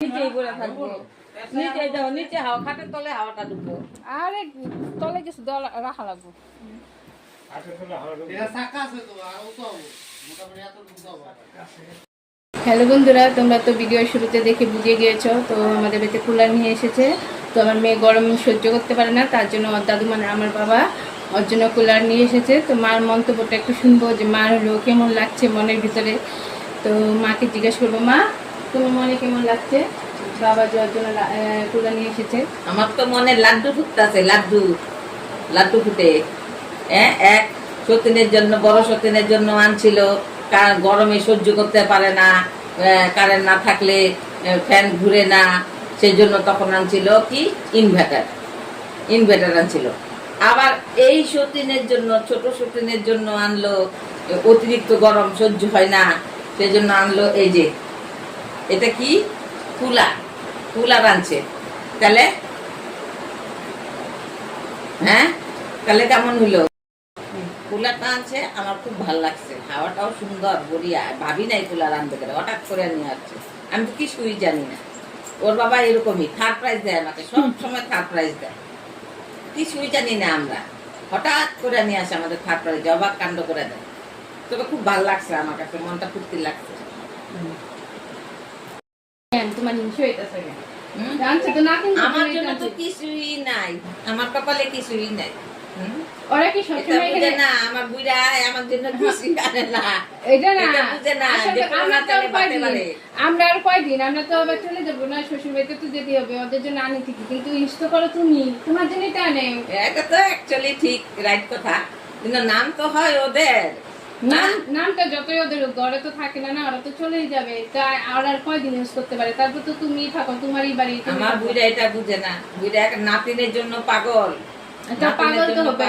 নিচেই পড়ে থাকবো, নিচে যাও, নিচে হাওয়া, খাটের তলে হাওয়াটা ঢুকবো। আরে তলে কিছু দেওয়া রাখা লাগবো। হ্যালো বন্ধুরা, তোমরা তো ভিডিওর শুরুতে দেখে বুঝে গিয়েছো। তো আমাদের বাড়িতে কুলার নিয়ে এসেছে। তো আমার মেয়ে গরম সহ্য করতে পারে না, তার জন্য ওর দাদু মানে আমার বাবা ওর জন্য কুলার নিয়ে এসেছে। তো মার মন্তব্যটা একটু শুনবো যে মার হলো কেমন লাগছে মনের ভিতরে। তো মাকে জিজ্ঞেস করবো, মা তোমার মনে কেমন লাগছে বাবা যে ওর জন্য কুলার নিয়ে এসেছে? আমার তো মনে লাড্ডু ফুটতেছে, লাড্ডু লাড্ডু ফুটে। এক সতীনের জন্য, বড় সতীনের জন্য আনছিল, গরমে সহ্য করতে পারে না, কারেন্ট না থাকলে ফ্যান ঘুরে না, সেই জন্য তখন আনছিল কি ইনভার্টার, ইনভার্টার আনছিল। আবার এই সতীনের জন্য, ছোট সতীনের জন্য আনলো অতিরিক্ত গরম সহ্য হয় না, সেই জন্য আনলো এই যে এটা কি কুলার, কুলার আনছে। তাহলে তাহলে কেমন হলো? কুলারটা আনছে, আমার খুব ভালো লাগছে, হাওয়াটাও সুন্দর বড়িয়া। ভাবি নাই কুলার আনতে করে, হঠাৎ করে নিয়ে আসছে। আমি তো কিছুই জানি না। ওর বাবা এরকমই থার্ড প্রাইজ দেয় আমাকে, সব সময় থার্ড প্রাইজ দেয়। কিছুই জানি না আমরা, হঠাৎ করে নিয়ে আসে আমাদের থার্ড প্রাইজ, অবাক কাণ্ড করে দেয়। তবে খুব ভালো লাগছে, আমার কাছে মনটা ফুর্তি লাগছে। তোমার হিংসা হইতাছে কেন? আমার জন্য তো কিছুই নাই, আমার কপালে কিছুই নাই। ওরা কি সবসময় বুঝে না, আমার বুইড়া আমার জন্য কিছুই আনে না, এটা না বুঝে না। আমরা আর কয়দিন, আমরা তো আবার চলে যাবো না, শ্বশুর বাড়িতে তো যেতে হবে, ওদের জন্য আনি ঠিকই, কিন্তু ইষ্ট করো তুমি, তোমার জন্য এটা আনে। এটা তো অ্যাকচুয়ালি ঠিক, রাইট কথা, কিন্তু নাম তো হয় ওদের। নামটা যতই ওদের ঘরে তো থাকে না, না ওরা তো চলেই যাবে, তাই আর কয়দিন ইউজ করতে পারে, তারপর তো তুমি থাকো, তোমারই বাড়ি। আমার বুইড়া এটা বুঝে না, বুইড়া নাতিনের জন্য পাগল। পাগল তো হবে,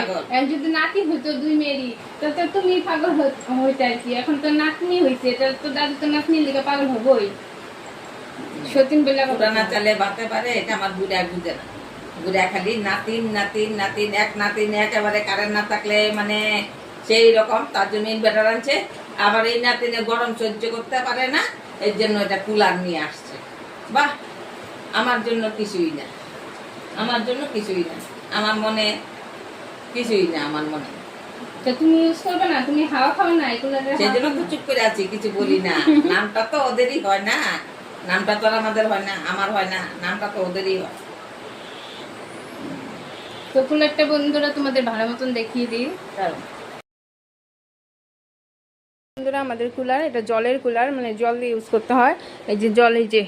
যদি নাতি হইতো দুই মেয়েরই, তাহলে তুমি পাগল হইতে আর কি। এখন তো নাতনি হইছে, তাহলে তো দাদু তো নাতনির লিগে পাগল হবই। সতীন বলে না চালে বাতে পারে, এটা আমার বুড়া বুঝে না। বুড়া খালি নাতিন নাতিন নাতিন, এক নাতিন একেবারে কারেন্ট না থাকলে মানে সেই রকম, তার জন্য ইনভার্টার আনছে। আবার এই নাতিনে গরম সহ্য করতে পারে না, এর জন্য এটা কুলার নিয়ে আসছে। বাহ, আমার জন্য কিছুই না, আমার জন্য কিছুই না, আমার মনে কিছুই না, আমার মনে। তুমি ইউজ করবে না, তুমি হাওয়া খাও না, এগুলো সেজন্য তো চুপ করে আছি, কিছু বলি না। নামটা তো ওদেরই হয় না, নামটা তো আমাদের হয় না, আমার হয় না, নামটা তো ওদেরই হয়। তো কুলারটা বন্ধুরা তোমাদের ভালো মতন দেখিয়ে দিই। বন্ধুরা আমাদের কুলার, এটা জলের কুলার, মানে জল দিয়ে ইউজ করতে হয়। এই যে জল, এই যে